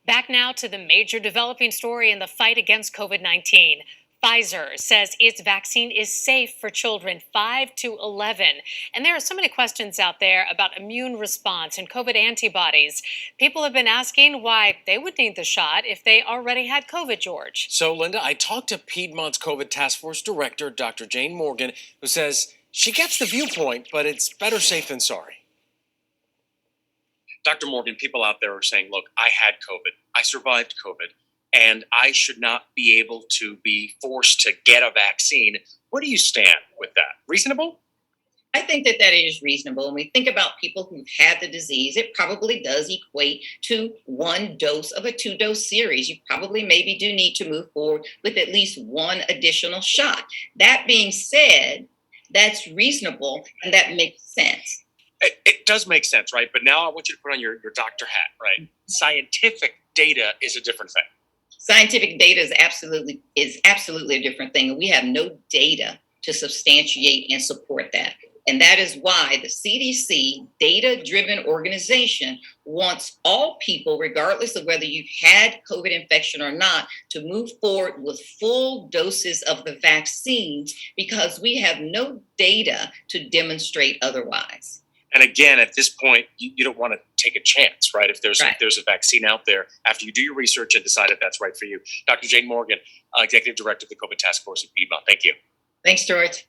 Back now to the major developing story in the fight against COVID-19. Pfizer says its vaccine is safe for children 5 to 11. And there are so many questions out there about immune response and COVID antibodies. People have been asking why they would need the shot if they already had COVID, George. So, Linda, I talked to Piedmont's COVID Task Force Director, Dr. Jayne Morgan, who says she gets the viewpoint, but it's better safe than sorry. Dr. Morgan, people out there are saying, look, I had COVID. I survived COVID, and I should not be able to be forced to get a vaccine. Where do you stand with that? Reasonable? I think that that is reasonable. When we think about people who've had the disease, it probably does equate to one dose of a 2-dose series. You probably maybe do need to move forward with at least one additional shot. That being said, that's reasonable and that makes sense. It does make sense, right? But now I want you to put on your doctor hat, right? Scientific data is a different thing. Scientific data is absolutely a different thing. And we have no data to substantiate and support that. And that is why the CDC, data-driven organization, wants all people, regardless of whether you've had COVID infection or not, to move forward with full doses of the vaccines because we have no data to demonstrate otherwise. And again, at this point, you don't want to take a chance, right? If there's a vaccine out there, after you do your research and decide if that's right for you. Dr. Jayne Morgan, Executive Director of the COVID Task Force at Piedmont. Thank you. Thanks, George.